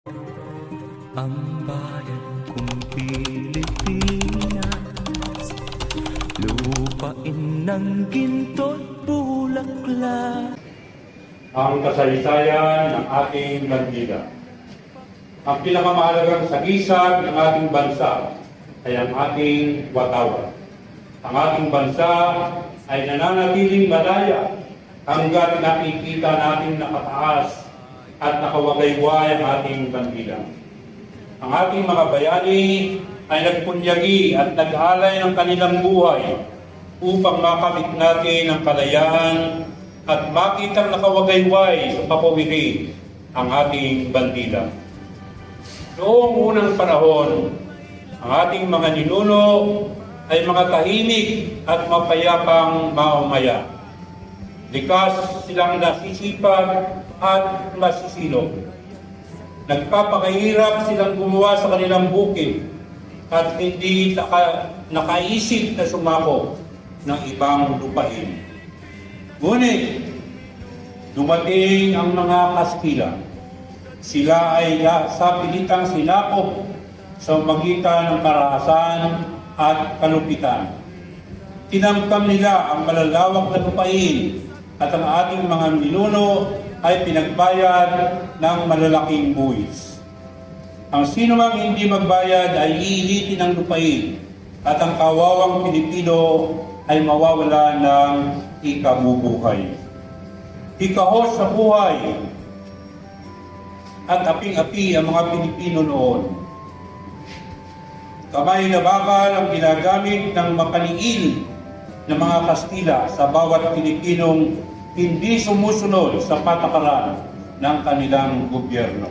Ang bayan kong Pilipinas, lupain ng ginto't bulaklak. Ang kasaysayan ng ating bandila. Ang pinakamahalagang sagisag ng ating bansa ay ang ating watawat. Ang ating bansa ay nananatiling malaya hanggat nakikita natin nakataas at nakawagayway ang ating bandila. Ang ating mga bayani ay nagpunyagi at nag-alay ng kanilang buhay upang makamit natin ang kalayaan at makitang nakawagayway sa papawiri ang ating bandila. Noong unang panahon, ang ating mga ninuno ay mga tahimik at mapayapang mamamayan. Likas silang nasisipag at masisilog. Nagpapakahirap silang gumawa sa kanilang bukid at hindi nakaisip na sumako ng ibang lupain. Ngunit, dumating ang mga Kastila. Sila ay sa pilitang sinakop sa magitan ng karahasan at kalupitan. Tinamkam nila ang malalawak na lupain at ang ating mga ninuno ay pinagbayad ng malalaking buwis. Ang sino mang hindi magbayad ay iilitin ng lupain at ang kawawang Pilipino ay mawawala ng ikabubuhay. Ikahos sa buhay at aping-api ang mga Pilipino noon. Kamay na bakal ang ginagamit ng mapaniil ng mga Kastila sa bawat Pilipinong hindi sumusunod sa patakaran ng kanilang gobyerno.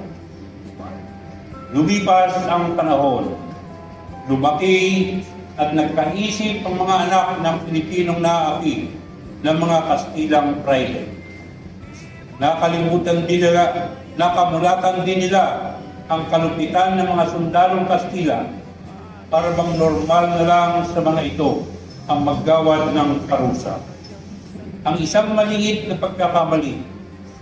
Lumipas ang panahon, lumaki at nagkaisip ang mga anak ng Pilipinong naapi ng mga Kastilang praile. Nakamulatan din nila ang kalupitan ng mga sundalong Kastila para bang normal na lang sa mga ito ang maggawad ng parusa. Ang isang maliit na pagkakamali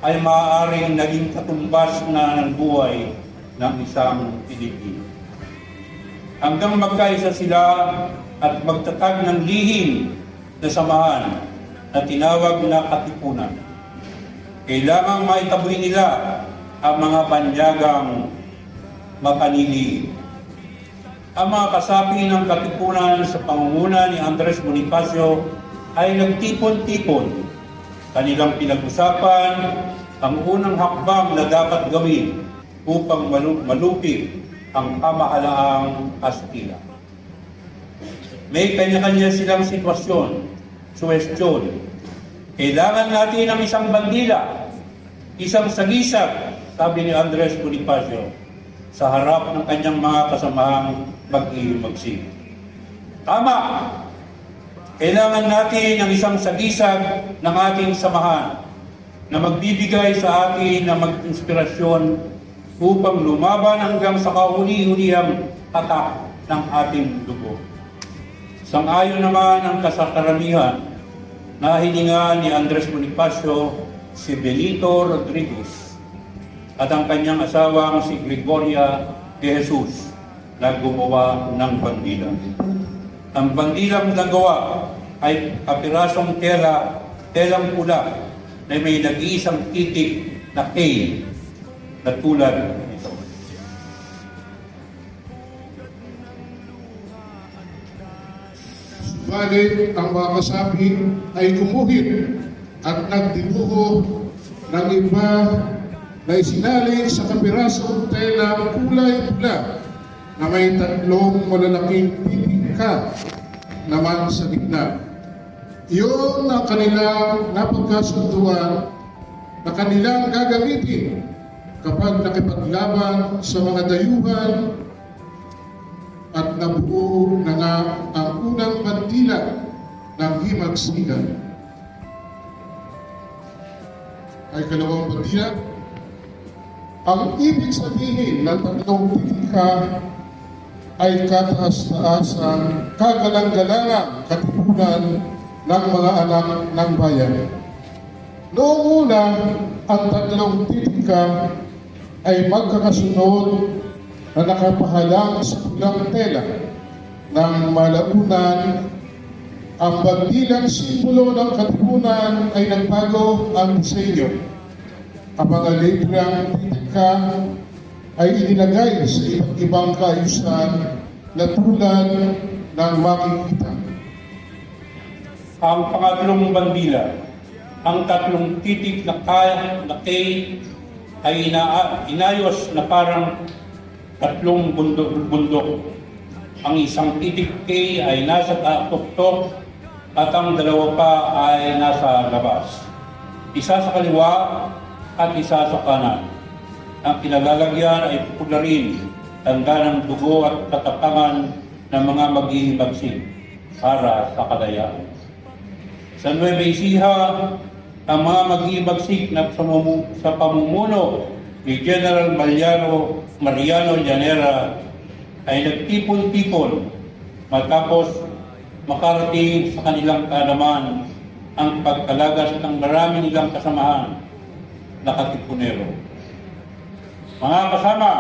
ay maaaring naging katumbas na ng buhay ng isang Pilipino. Hanggang magkaisa sila at magtatag ng lihim na samahan na tinawag na katipunan. Kailangang maitaboy nila ang mga banyagang mapanili. Ang mga kasapi ng katipunan sa pangunguna ni Andres Bonifacio ay nagtipon-tipon. Kanilang pinag-usapan ang unang hakbang na dapat gawin upang malupig ang pamahalaang Kastila. May kanya-kanya silang sitwasyon, suwestyon. Kailangan natin ng isang bandila, isang sagisag, sabi ni Andres Bonifacio, sa harap ng kanyang mga kasamahang mag-iimagsig. Tama! Kailangan natin ng isang sagisag ng ating samahan na magbibigay sa atin ng mag-inspirasyon upang lumaban hanggang sa kahuli-hulihang tatak ng ating dugo. Sang-ayon naman ang kasakaramihan na hininga ni Andres Bonifacio si Benito Rodriguez at ang kanyang asawang si Gregoria de Jesus na gumawa ng bandila. Ang bandilang nagawa ay kapirasong telang pula na may nag-iisang titik na K na tulad nito. Subalit ang mga kasapi ay gumuhit at nagdibuho ng iba na isinalin sa kapirasong telang kulay pula na may tatlong malalaking pipika naman sa gitna. Iyon ang kanilang napagkasunduan na kanilang gagamitin kapag nakipaglaban sa mga dayuhan at nabuo na nga ang unang bandila ng himagsigan. Ay kalawang bandila, ang ibig sabihin ng tatlong pipika ay kataas-taasan, kagalang-galangang katipunan ng mga anak ng bayan. Noong una, ang tatlong titika ay magkakasunod na nakapahalang sa pulang tela ng malaunan. Ang bandilang simbolo ng katipunan ay nagbago ang disenyo. Ang mga librang titika ay inilagay sa iba't ibang kaayusan na tulad ng makikita. Ang pangatlong bandila, ang tatlong titik na K ay inayos na parang tatlong bundok. Ang isang titik K ay nasa tuktok at ang dalawa pa ay nasa labas. Isa sa kaliwa at isa sa kanan. Ang kinalalagyan ay pupularin, tanda ng dugo at katapangan ng mga maghihibagsik para sa kalayaan. Sa Nueva Ecija, ang mga maghihibagsik na sa pamumuno ni General Mariano Llanera ay nagtipon-tipon matapos makarating sa kanilang kaalaman ang pagkalagas ng marami nilang kasamahan na katipunero. Mga kasama,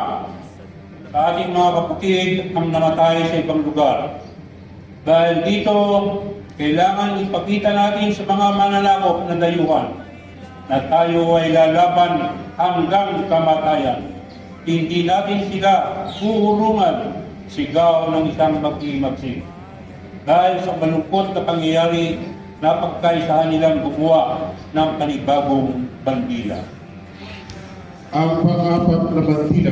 sa ating mga kapatid ang namatay sa ibang lugar. Dahil dito, kailangan ipakita natin sa mga mananakop na dayuhan na tayo ay lalaban hanggang kamatayan. Hindi natin sila uhurungan sigaw ng isang maghihimagsik. Dahil sa malungkot na pangyayari, napagkaisahan nilang gumawa ng panibagong bandila. Ang pang-apat na bandila.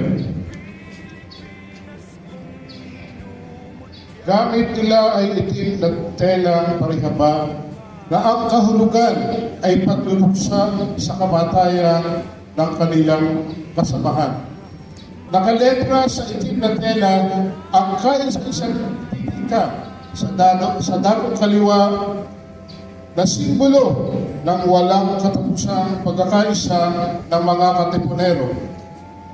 Gamit nila ay itim na telang parihaba na ang kahulugan ay pagluluksan sa kamatayan ng kanilang kasamahan. Nakaletra sa itim na tela ang kaisa-isang titika sa dakong kaliwa na simbolo ng walang katapusang pagkakaisa ng mga katipunero.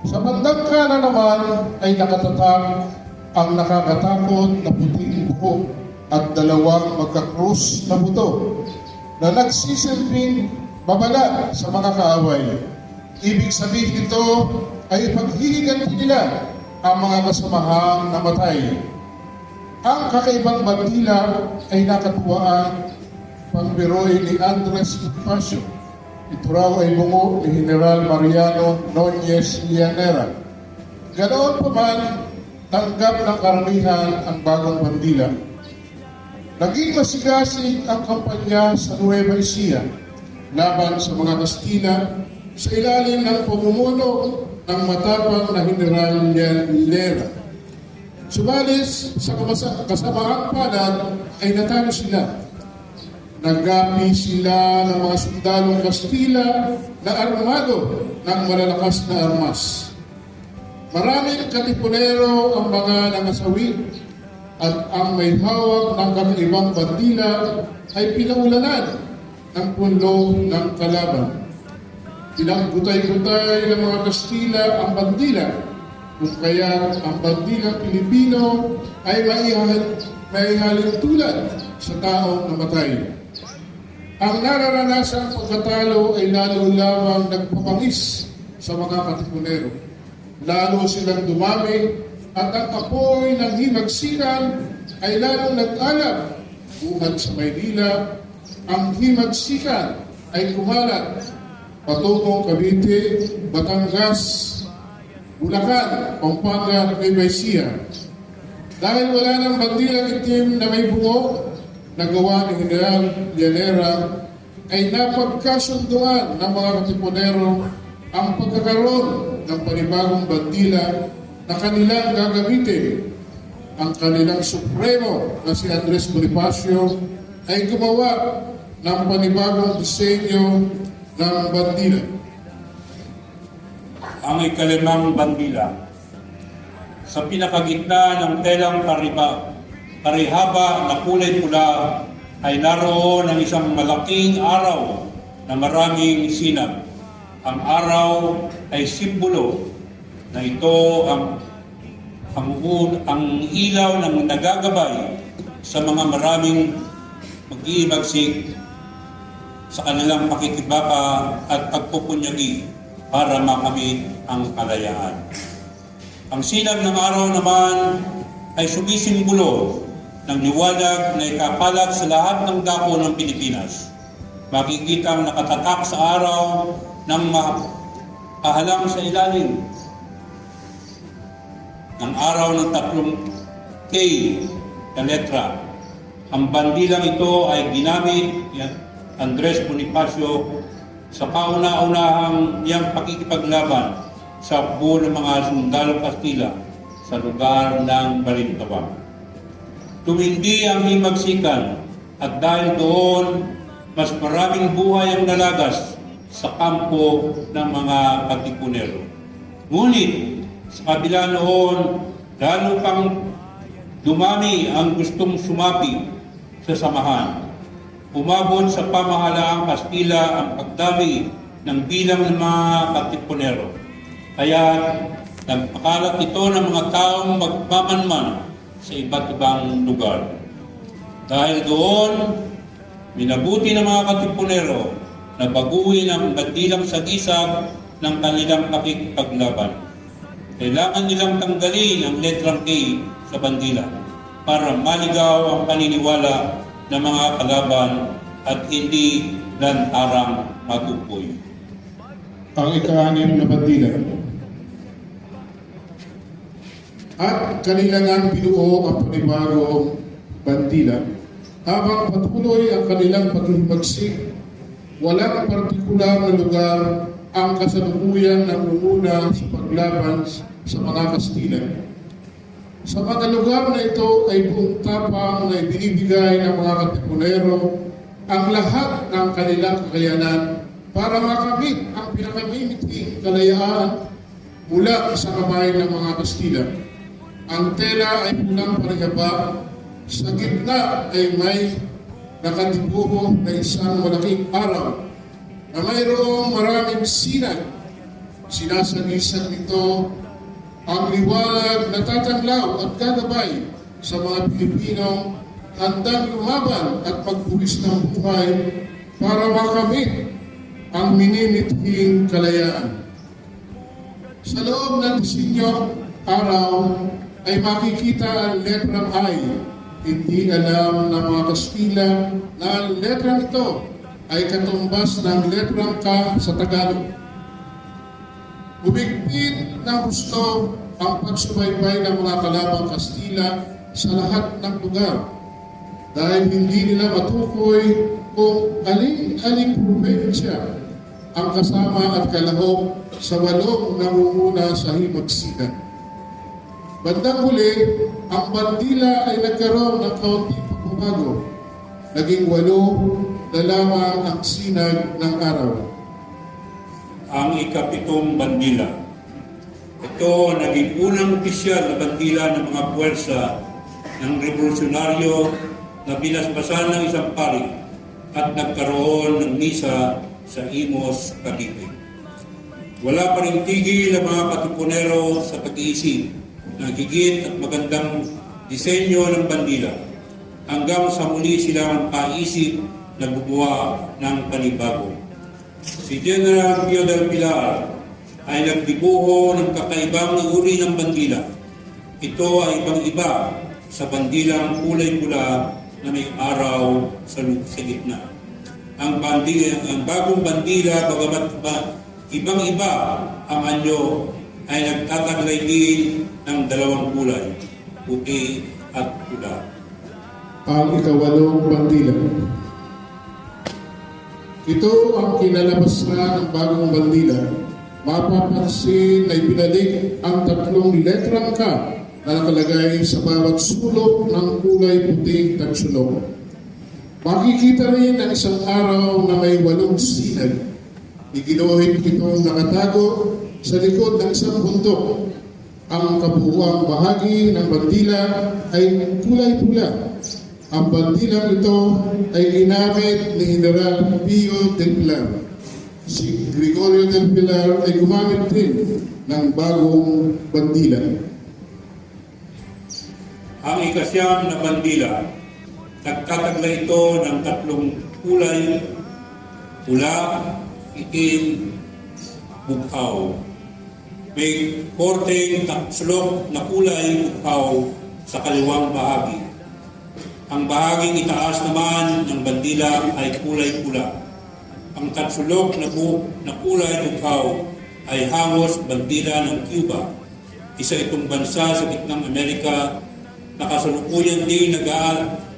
Sa bandang kanan naman ay nakatatag ang nakakatakot na puting buhok at dalawang magkakrus na buto na nagsisilbing babala sa mga kaaway. Ibig sabihin ito ay paghihiganti nila ang mga kasamahang namatay. Ang kakaibang bandila ay nakatuwaan pangbiroy ni Andres Bonifacio. Ito raw ay bungo ni General Mariano Noñez Llanera. Ganoon pa man, tanggap ng karamihan ang bagong bandila. Naging masigasig ang kampanya sa Nueva Ecija laban sa mga Kastila sa ilalim ng pamumuno ng matapang na General Llanera. Subalit sa kasamaang palad ay natalo sila. Nagapi sila ng mga sundalong Kastila na armado ng malalakas na armas. Maraming katipunero ang mga nangasawi at ang may hawak ng kakaibang bandila ay pinaulanan ng pulo ng kalaban. Pinagutay-gutay ng mga Kastila ang bandila, kung kaya ang bandilang Pilipino ay maihalin tulad sa taong namatay. Ang nararanasang pagkatalo ay lalo lamang nagpapangis sa mga katipunero. Lalo silang dumami at ang apoy ng himagsikan ay lalong nag-alab. Buhat sa Maynila, ang himagsikan ay kumalat patungong Cavite, Batangas, Bulacan, Pampanga, Nueva Ecija. Dahil wala ng bandilang itim na may bungo na gawa ni General Llanera, ay napagkasunduan ng mga katipunero ang pagkakaroon ng panibagong bandila na kanilang gagamitin. Ang kanilang supremo na si Andres Bonifacio ay gumawa ng panibagong disenyo ng bandila. Ang ikalimang bandila. Sa pinakagitna ng telang parihaba na kulay pula ay naroon ang isang malaking araw na maraming sinag. Ang araw ay simbolo na ito ang ilaw ng nagagabay sa mga maraming mag-iibagsik sa kanilang pakikibaka at pagpupunyagi para makamit ang kalayaan. Ang sinag ng araw naman ay sumisimbolo ng liwanag na ikakalat sa lahat ng dako ng Pilipinas. Makikita ang nakatatak sa araw ng kahalang sa ilalim ng araw ng 3 K na letra. Ang bandilang ito ay ginamit ni Andres Bonifacio sa kauna-unahang iyang pakikipaglaban sa buo ng mga sundalong Kastila sa lugar ng Balintawak. Tumindi ang himagsikan at dahil doon, mas maraming buhay ang nalagas sa kampo ng mga Katipunero. Ngunit sa kabila noon, lalo pang dumami ang gustong sumapi sa samahan. Umabot sa pamahalaang Kastila ang pagdami ng bilang ng mga Katipunero. Kaya nagpakalat ito ng mga taong magpamanman sa iba't ibang lugar. Dahil doon, minabuti ng mga Katipunero na baguhin ang bandilang sagisag ng kanilang pakikipaglaban. Kailangan nilang tanggalin ang letrang K sa bandila para maligaw ang paniniwala ng mga kalaban at hindi lantarang matukoy. Ang ika-6 na bandila. At kanilangan binuo ang panibagong bandila. Habang patuloy ang kanilang paghihimagsik, walang partikular na lugar ang kasalukuyan na umuna sa paglaban sa mga Kastila. Sa mga lugar na ito ay buong tapang na ibinibigay ng mga Katipunero ang lahat ng kanilang kakayanan para makamit ang pinakamimiting kalayaan mula sa kamay ng mga Kastila. Ang tela ay pulang parihaba, sa gitna ay may nakatibuho na isang malaking araw na mayroong maraming sinag. Sinasagisag nito ang liwanag na tatanglaw at gagabay sa mga Pilipinong handang lumaban at magpuwis ng buhay para makamit ang minimithing kalayaan. Sa loob ng disenyo araw ay makikita ang letrang I. Hindi alam ng mga Kastila na ang letrang ito ay katumbas ng letrang K sa Tagalog. Umigpit ng gusto ang pagsubaybay ng mga kalabang Kastila sa lahat ng lugar dahil hindi nila matukoy kung aling probinsya ang kasama at kalahok sa 8 nangunguna sa himagsikan. Bandang huli, ang bandila ay nagkaroon ng kaunting pagbabago. Naging 8 na lamang ang sinag ng araw. Ang ika-7 bandila. Ito naging unang opisyal na bandila ng mga puwersa ng revolusyonaryo na binasbasan ng isang pari at nagkaroon ng misa sa Imos, Cavite. Wala pa rin tigil ang mga Katipunero sa pag-iisip ng higit at magandang disenyo ng bandila hanggang sa muli silang paisip na gumawa ng panibago. Si General Pio del Pilar ay nagdibuho ng kakaibang uri ng bandila. Ito ay ibang-iba sa bandilang kulay pula na may araw sa gitna. Ang bagong bandila, bagamat ibang-iba ang anyo, ay nagtataglay din ng 2 kulay, puti at pula. Ang ika-8 bandila. Ito ang kinalabasan ng bagong bandila. Mapapansin na ibinalik ang 3 letrang K na nakalagay sa bawat sulok ng kulay puting tagsulok. Makikita rin ang isang araw na may 8 sinag. Iginuhit itong nakatago sa likod ng isang bundok. Ang kabuuang bahagi ng bandila ay kulay pula. Ang bandilang ito ay ginamit ni General Pio del Pilar. Si Gregorio del Pilar ay gumamit din ng bagong bandila. Ang ika-9 na bandila, nagtataglay ito ng 3 kulay, pula, itim, bughaw. May korteng sulok na kulay bughaw sa kaliwang bahagi. Ang bahaging itaas naman ng bandila ay kulay pula. Ang tatsulok na kulay bughaw ay hangos bandila ng Cuba. Isa itong bansa sa gitnang Amerika na kasalukuyan din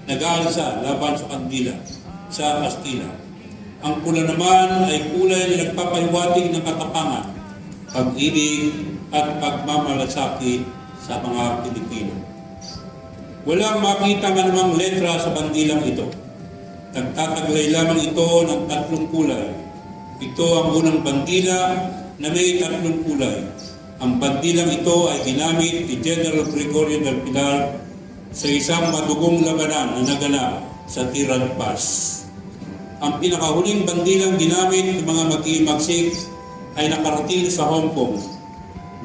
nag-aalsa laban sa kandila sa Kastila. Ang pula naman ay kulay na nagpapahiwatig ng katapangan, pag-ibig at pagmamalasakit sa mga Pilipino. Walang makita man namang letra sa bandilang ito. Nagtataglay lamang ito ng tatlong kulay. Ito ang unang bandila na may tatlong kulay. Ang bandilang ito ay ginamit ni General Gregorio del Pilar sa isang madugong labanan na naganap sa Tiran Pass. Ang pinakahuling bandilang ginamit ng mga mag-iimagsik ay nakarating sa Hong Kong,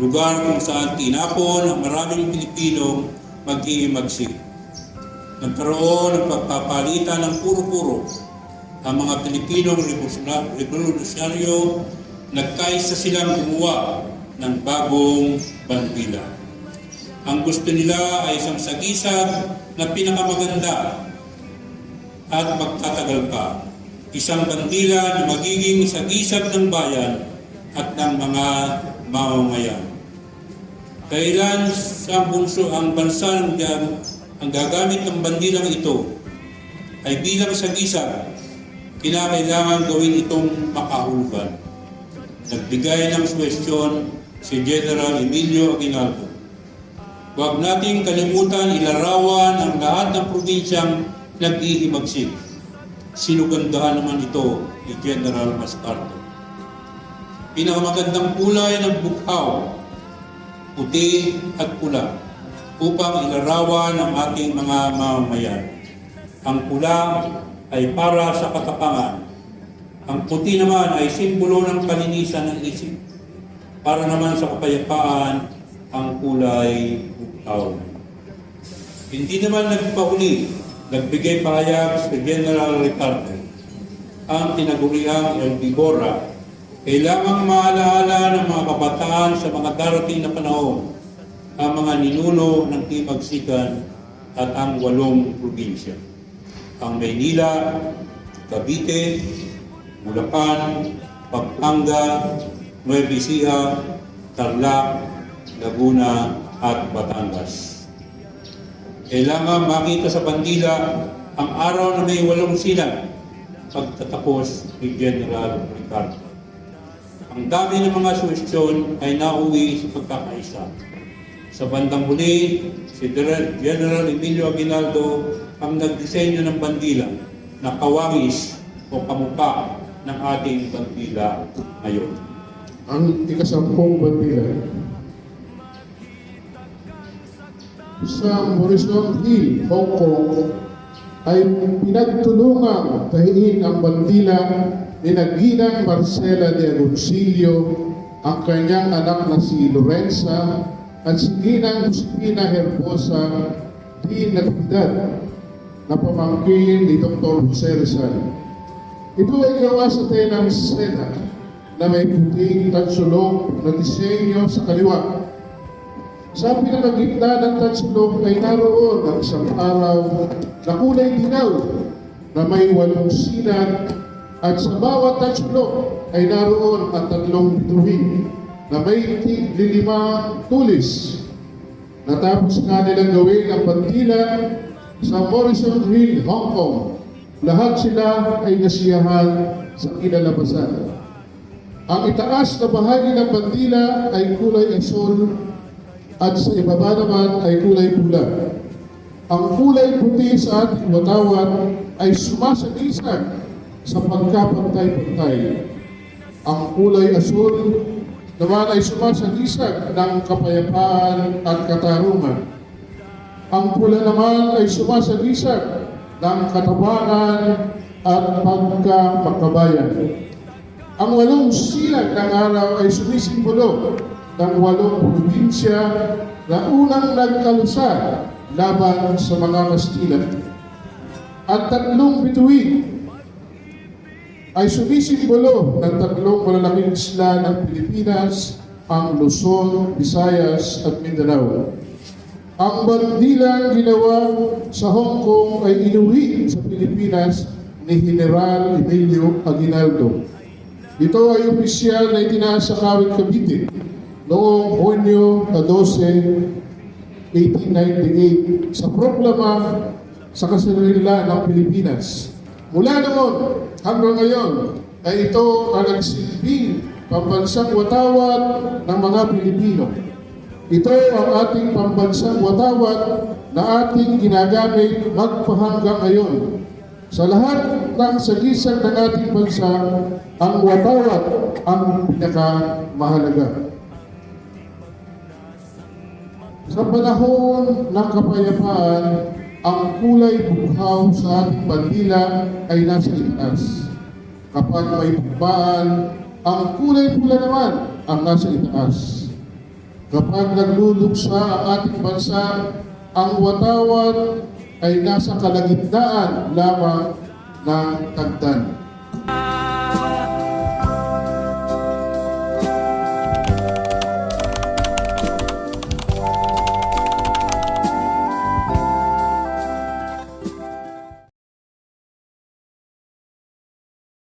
lugar kung saan tinapon ang maraming Pilipinong mag-iimagsik. Nagkaroon ng pagpapalitan ng puro-puro. Ang mga Pilipinong revolusyonaryo nagkaisa silang gumawa ng bagong bandila. Ang gusto nila ay isang sagisag na pinakamaganda at magtatagal pa. Isang bandila na magiging sagisag ng bayan at ng mga mamamayan. Kailan sa bunso ang bansa ang gagamit ng bandilang ito ay bilang sagisag, kinakailangan gawin itong makahulugan. Nagbigay ng suwestyon si General Emilio Aguinaldo. Huwag nating kalimutan ilarawan ang lahat ng probinsyang nag-iimagsik. Sinugandahan naman ito ni General Mascardo. Pinakamagandang kulay ng bughaw, puti at pula, upang ilarawan ang ating mga mamamayan. Ang pula ay para sa katapangan. Ang puti naman ay simbolo ng kalinisan ng isip. Para naman sa kapayapaan, ang kulay bughaw. Hindi naman nagpahuli, nagbigay pahayag sa General Ricardo. Ang tinaguriang El Bigora, kailangang maalaala ng mga kabataan sa mga darating na panahon ang mga ninuno ng Timagsikan at ang 8 probinsya. Ang Maynila, Cavite, Bulacan, Pampanga, Nueva Ecija, Tarlac, Laguna at Batangas. Kailangan makita sa bandila ang araw na may 8 silang pagtatapos ni General Ricardo. Ang dami ng mga suwestyon ay nauwi sa pagkakaisa. Sa bandang huli, si General Emilio Aguinaldo ang nagdisenyo ng bandila na kawangis o kamukha ng ating bandila ngayon. Ang ika-10 bandila sa Morrison Hill, Hong Kong, ay pinagtulungang tahiin ang bandila ni Ginang Marcela de Agoncillo, ang kanyang anak na si Lorenza, at si Ginang Josefina Herbosa di Natividad, na pamangkin ni Dr. Jose Rizal. Ito ay gawa sa telang seda na may puting tansulong na disenyo sa kaliwa. Sa pinakagitna ng tansulong ay naroon ang isang araw na kulay dilaw na may 8 silang, at sa bawat tansulong ay naroon ang 3 bituin na may 5 tulis. Natapos nga nilang gawin ang bandila sa Morrison Hill, Hong Kong. Lahat sila ay nasiyahan sa kinalabasan. Ang itaas na bahagi ng bandila ay kulay asul at sa ibaba naman ay kulay pula. Ang kulay puti sa ating watawan ay sumasagisag sa pagkapantay-pantay. Ang kulay asul naman ay sumasagisag ng kapayapaan at katarungan. Ang pula naman ay sumasagisag ng katapangan at pagkapakabayan. Ang 8 silang ng araw ay sumisimbolo ng 8 probinsya na unang nagkalusa laban sa mga Kastila. At 3 bituin ay sumisimbolo ng tatlong malalaking isla ng Pilipinas, ang Luzon, Visayas at Mindanao. Ang bandilang ginawa sa Hong Kong ay inuwi sa Pilipinas ni General Emilio Aguinaldo. Ito ay opisyal na itinaas sa Kawit Cavite noong Hunyo 12, 1898 sa proklama sa kasarili ng Pilipinas. Mula noon hanggang ngayon ay ito ang nagsilbing pambansang watawat ng mga Pilipino. Ito ang ating pambansang watawat na ating ginagamit magpahanggang ngayon. Sa lahat ng sagisag ng ating bansa, ang watawat ang pinakamahalaga. Sa panahon ng kapayapaan, ang kulay bughaw sa ating bandila ay nasa itaas. Kapag may bugбaan, ang kulay pula naman ang nasa itaas. Kapag nagluluksa ang ating bansa, ang watawat ay nasa kalagitnaan lamang ng tagdan.